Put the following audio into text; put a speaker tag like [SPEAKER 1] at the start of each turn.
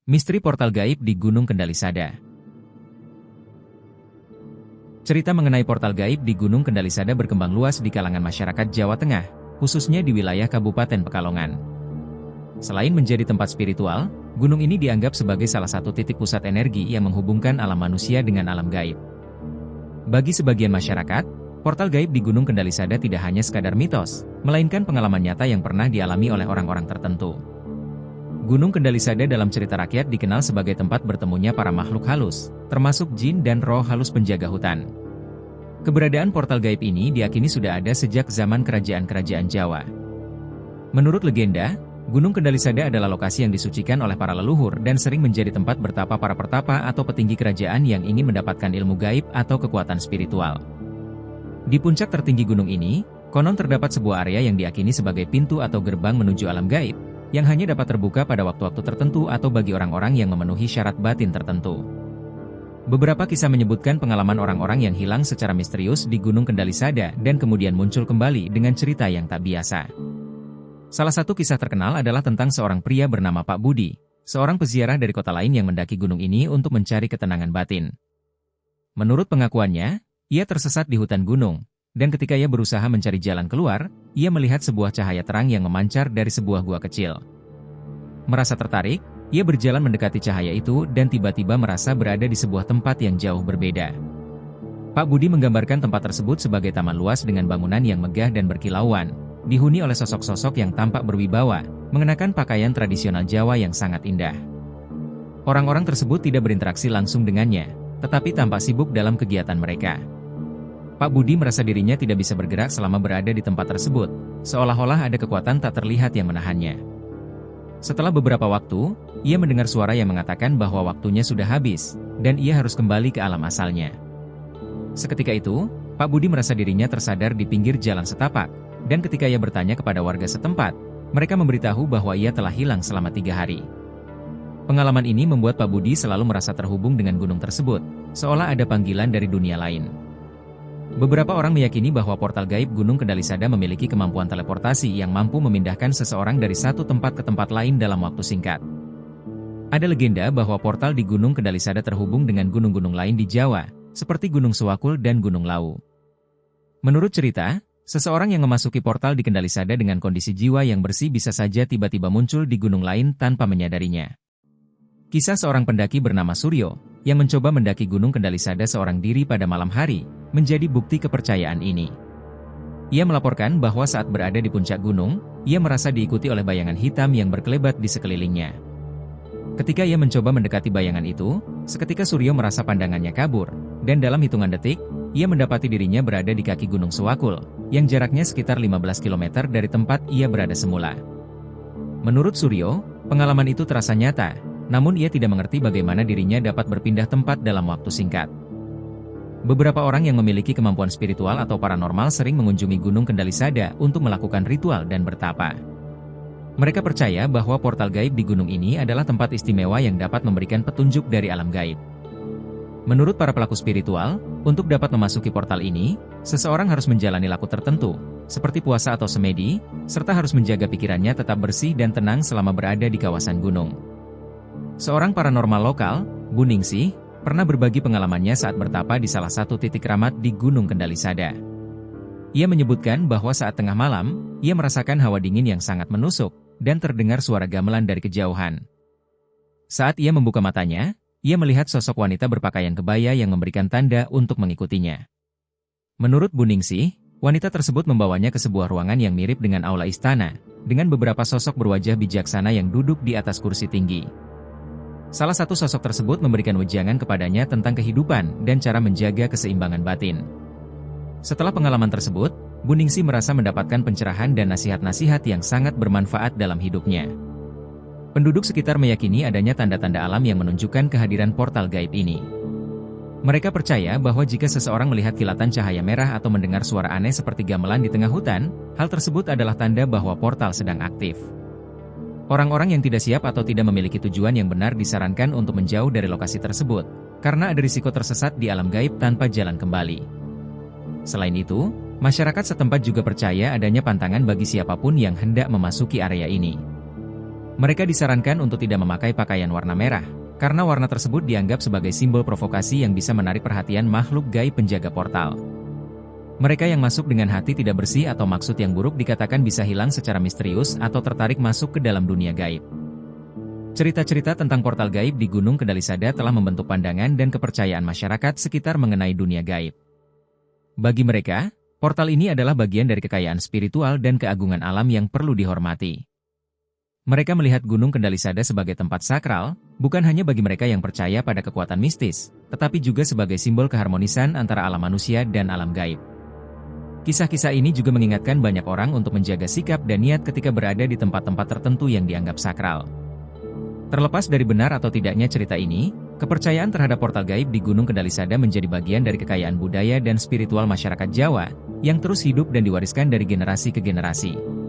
[SPEAKER 1] Misteri portal gaib di Gunung Kendali Sada. Cerita mengenai portal gaib di Gunung Kendali Sada berkembang luas di kalangan masyarakat Jawa Tengah, khususnya di wilayah Kabupaten Pekalongan. Selain menjadi tempat spiritual, gunung ini dianggap sebagai salah satu titik pusat energi yang menghubungkan alam manusia dengan alam gaib. Bagi sebagian masyarakat, portal gaib di Gunung Kendali Sada tidak hanya sekadar mitos, melainkan pengalaman nyata yang pernah dialami oleh orang-orang tertentu. Gunung Kendali Sada dalam cerita rakyat dikenal sebagai tempat bertemunya para makhluk halus, termasuk jin dan roh halus penjaga hutan. Keberadaan portal gaib ini diyakini sudah ada sejak zaman kerajaan-kerajaan Jawa. Menurut legenda, Gunung Kendali Sada adalah lokasi yang disucikan oleh para leluhur dan sering menjadi tempat bertapa para pertapa atau petinggi kerajaan yang ingin mendapatkan ilmu gaib atau kekuatan spiritual. Di puncak tertinggi gunung ini, konon terdapat sebuah area yang diyakini sebagai pintu atau gerbang menuju alam gaib, yang hanya dapat terbuka pada waktu-waktu tertentu atau bagi orang-orang yang memenuhi syarat batin tertentu. Beberapa kisah menyebutkan pengalaman orang-orang yang hilang secara misterius di Gunung Kendali Sada dan kemudian muncul kembali dengan cerita yang tak biasa. Salah satu kisah terkenal adalah tentang seorang pria bernama Pak Budi, seorang peziarah dari kota lain yang mendaki gunung ini untuk mencari ketenangan batin. Menurut pengakuannya, ia tersesat di hutan gunung, dan ketika ia berusaha mencari jalan keluar, ia melihat sebuah cahaya terang yang memancar dari sebuah gua kecil. Merasa tertarik, ia berjalan mendekati cahaya itu dan tiba-tiba merasa berada di sebuah tempat yang jauh berbeda. Pak Budi menggambarkan tempat tersebut sebagai taman luas dengan bangunan yang megah dan berkilauan, dihuni oleh sosok-sosok yang tampak berwibawa, mengenakan pakaian tradisional Jawa yang sangat indah. Orang-orang tersebut tidak berinteraksi langsung dengannya, tetapi tampak sibuk dalam kegiatan mereka. Pak Budi merasa dirinya tidak bisa bergerak selama berada di tempat tersebut, seolah-olah ada kekuatan tak terlihat yang menahannya. Setelah beberapa waktu, ia mendengar suara yang mengatakan bahwa waktunya sudah habis, dan ia harus kembali ke alam asalnya. Seketika itu, Pak Budi merasa dirinya tersadar di pinggir jalan setapak, dan ketika ia bertanya kepada warga setempat, mereka memberitahu bahwa ia telah hilang selama 3 hari. Pengalaman ini membuat Pak Budi selalu merasa terhubung dengan gunung tersebut, seolah ada panggilan dari dunia lain. Beberapa orang meyakini bahwa portal gaib Gunung Kendali Sada memiliki kemampuan teleportasi yang mampu memindahkan seseorang dari satu tempat ke tempat lain dalam waktu singkat. Ada legenda bahwa portal di Gunung Kendali Sada terhubung dengan gunung-gunung lain di Jawa, seperti Gunung Suwakul dan Gunung Lawu. Menurut cerita, seseorang yang memasuki portal di Kendali Sada dengan kondisi jiwa yang bersih bisa saja tiba-tiba muncul di gunung lain tanpa menyadarinya. Kisah seorang pendaki bernama Suryo, yang mencoba mendaki Gunung Kendali Sada seorang diri pada malam hari, menjadi bukti kepercayaan ini. Ia melaporkan bahwa saat berada di puncak gunung, ia merasa diikuti oleh bayangan hitam yang berkelebat di sekelilingnya. Ketika ia mencoba mendekati bayangan itu, seketika Suryo merasa pandangannya kabur, dan dalam hitungan detik, ia mendapati dirinya berada di kaki Gunung Suwakul, yang jaraknya sekitar 15 km dari tempat ia berada semula. Menurut Suryo, pengalaman itu terasa nyata, namun ia tidak mengerti bagaimana dirinya dapat berpindah tempat dalam waktu singkat. Beberapa orang yang memiliki kemampuan spiritual atau paranormal sering mengunjungi Gunung Kendali Sada untuk melakukan ritual dan bertapa. Mereka percaya bahwa portal gaib di gunung ini adalah tempat istimewa yang dapat memberikan petunjuk dari alam gaib. Menurut para pelaku spiritual, untuk dapat memasuki portal ini, seseorang harus menjalani laku tertentu, seperti puasa atau semedi, serta harus menjaga pikirannya tetap bersih dan tenang selama berada di kawasan gunung. Seorang paranormal lokal, Bu Ningsih, pernah berbagi pengalamannya saat bertapa di salah satu titik keramat di Gunung Kendali Sada. Ia menyebutkan bahwa saat tengah malam, ia merasakan hawa dingin yang sangat menusuk, dan terdengar suara gamelan dari kejauhan. Saat ia membuka matanya, ia melihat sosok wanita berpakaian kebaya yang memberikan tanda untuk mengikutinya. Menurut Bu Ningsih, wanita tersebut membawanya ke sebuah ruangan yang mirip dengan aula istana, dengan beberapa sosok berwajah bijaksana yang duduk di atas kursi tinggi. Salah satu sosok tersebut memberikan wejangan kepadanya tentang kehidupan dan cara menjaga keseimbangan batin. Setelah pengalaman tersebut, Bu Ningsih merasa mendapatkan pencerahan dan nasihat-nasihat yang sangat bermanfaat dalam hidupnya. Penduduk sekitar meyakini adanya tanda-tanda alam yang menunjukkan kehadiran portal gaib ini. Mereka percaya bahwa jika seseorang melihat kilatan cahaya merah atau mendengar suara aneh seperti gamelan di tengah hutan, hal tersebut adalah tanda bahwa portal sedang aktif. Orang-orang yang tidak siap atau tidak memiliki tujuan yang benar disarankan untuk menjauh dari lokasi tersebut, karena ada risiko tersesat di alam gaib tanpa jalan kembali. Selain itu, masyarakat setempat juga percaya adanya pantangan bagi siapapun yang hendak memasuki area ini. Mereka disarankan untuk tidak memakai pakaian warna merah, karena warna tersebut dianggap sebagai simbol provokasi yang bisa menarik perhatian makhluk gaib penjaga portal. Mereka yang masuk dengan hati tidak bersih atau maksud yang buruk dikatakan bisa hilang secara misterius atau tertarik masuk ke dalam dunia gaib. Cerita-cerita tentang portal gaib di Gunung Kendalisada telah membentuk pandangan dan kepercayaan masyarakat sekitar mengenai dunia gaib. Bagi mereka, portal ini adalah bagian dari kekayaan spiritual dan keagungan alam yang perlu dihormati. Mereka melihat Gunung Kendalisada sebagai tempat sakral, bukan hanya bagi mereka yang percaya pada kekuatan mistis, tetapi juga sebagai simbol keharmonisan antara alam manusia dan alam gaib. Kisah-kisah ini juga mengingatkan banyak orang untuk menjaga sikap dan niat ketika berada di tempat-tempat tertentu yang dianggap sakral. Terlepas dari benar atau tidaknya cerita ini, kepercayaan terhadap portal gaib di Gunung Kendalisada menjadi bagian dari kekayaan budaya dan spiritual masyarakat Jawa, yang terus hidup dan diwariskan dari generasi ke generasi.